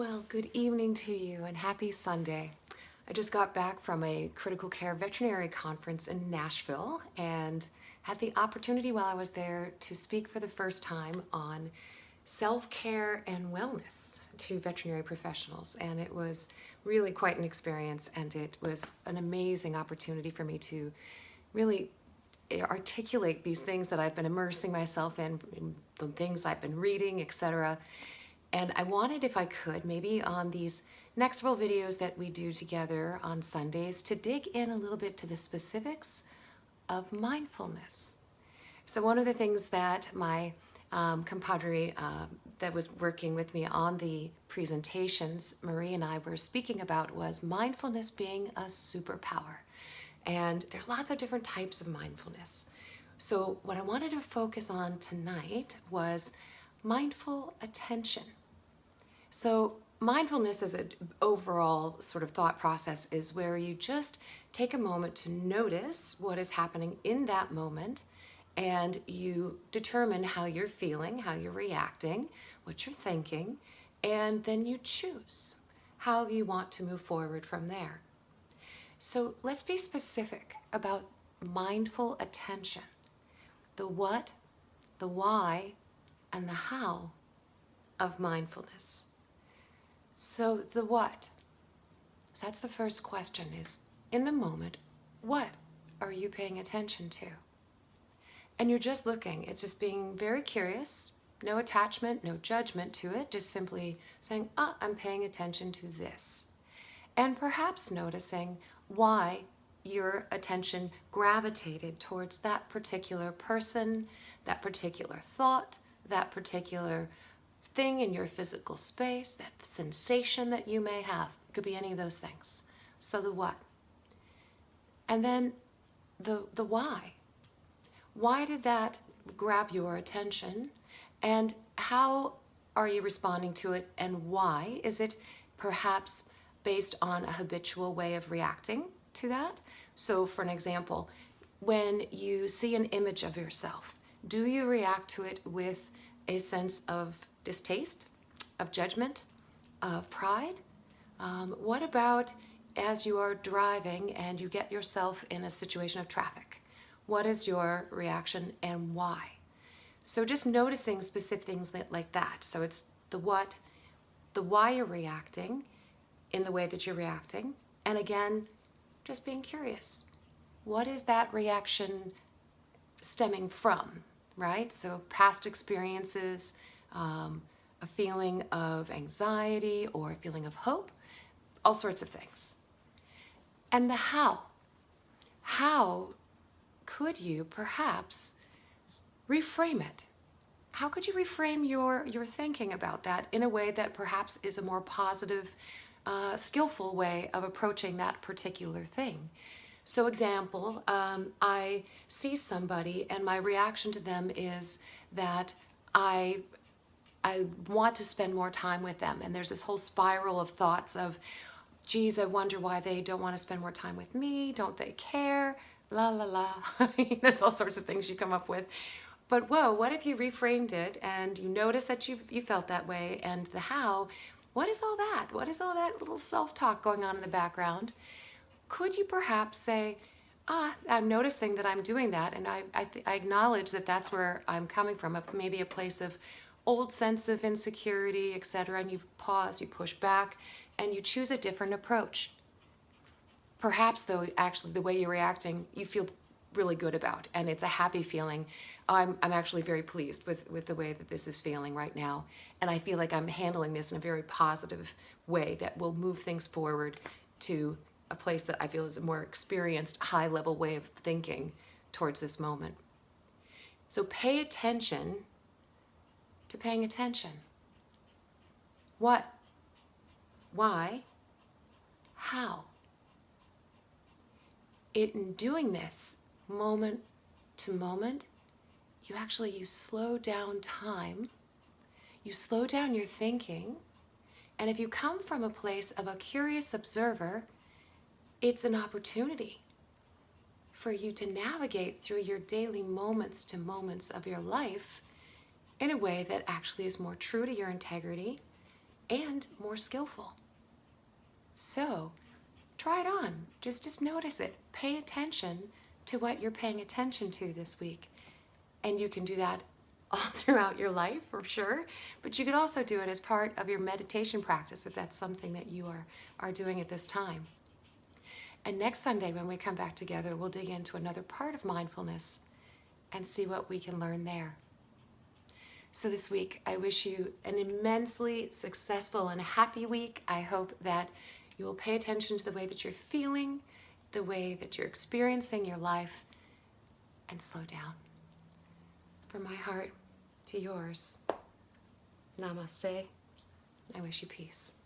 Well, good evening to you and happy Sunday. I just got back from a critical care veterinary conference in Nashville and had the opportunity while I was there to speak for the first time on self-care and wellness to veterinary professionals. And it was really quite an experience, and it was an amazing opportunity for me to really articulate these things that I've been immersing myself in the things I've been reading, etc. And I wanted, if I could, maybe on these next several videos that we do together on Sundays, to dig in a little bit to the specifics of mindfulness. So one of the things that my compadre that was working with me on the presentations, Marie and I were speaking about, was mindfulness being a superpower. And there's lots of different types of mindfulness. So what I wanted to focus on tonight was mindful attention. So mindfulness as an overall sort of thought process is where you just take a moment to notice what is happening in that moment, and you determine how you're feeling, how you're reacting, what you're thinking, and then you choose how you want to move forward from there. So let's be specific about mindful attention. The what, the why, and the how of mindfulness. So the what? So that's the first question, is in the moment, what are you paying attention to? And you're just looking, it's just being very curious, no attachment, no judgment to it, just simply saying, I'm paying attention to this. And perhaps noticing why your attention gravitated towards that particular person, that particular thought, that particular thing in your physical space, that sensation that you may have. It could be any of those things. So the what. And then the why. Why did that grab your attention? And how are you responding to it, and why? Is it perhaps based on a habitual way of reacting to that? So for an example, when you see an image of yourself, do you react to it with a sense of distaste, of judgment, of pride? What about as you are driving and you get yourself in a situation of traffic? What is your reaction and why? So just noticing specific things like that. So it's the what, the why you're reacting in the way that you're reacting, and again, just being curious. What is that reaction stemming from, right? So past experiences, a feeling of anxiety or a feeling of hope, all sorts of things. And the how. How could you perhaps reframe it? How could you reframe your thinking about that in a way that perhaps is a more positive, skillful way of approaching that particular thing? So example, I see somebody and my reaction to them is that I want to spend more time with them. And there's this whole spiral of thoughts of, geez, I wonder why they don't want to spend more time with me. Don't they care? La, la, la. There's all sorts of things you come up with. But whoa, what if you reframed it and you notice that you felt that way, and the how, what is all that? What is all that little self-talk going on in the background? Could you perhaps say, I'm noticing that I'm doing that, and I acknowledge that that's where I'm coming from, maybe a place of old sense of insecurity, etc., and you pause, you push back, and you choose a different approach. Perhaps, though, actually the way you're reacting, you feel really good about, and it's a happy feeling. I'm actually very pleased with the way that this is feeling right now, and I feel like I'm handling this in a very positive way that will move things forward to a place that I feel is a more experienced, high-level way of thinking towards this moment. So pay attention to paying attention. What? Why? How? In doing this moment to moment, you slow down time, you slow down your thinking, and if you come from a place of a curious observer, it's an opportunity for you to navigate through your daily moments to moments of your life in a way that actually is more true to your integrity and more skillful. So try it on. Just notice it. Pay attention to what you're paying attention to this week. And you can do that all throughout your life, for sure. But you could also do it as part of your meditation practice if that's something that you are doing at this time. And next Sunday, when we come back together, we'll dig into another part of mindfulness and see what we can learn there. So this week, I wish you an immensely successful and happy week. I hope that you will pay attention to the way that you're feeling, the way that you're experiencing your life, and slow down. From my heart to yours, namaste. I wish you peace.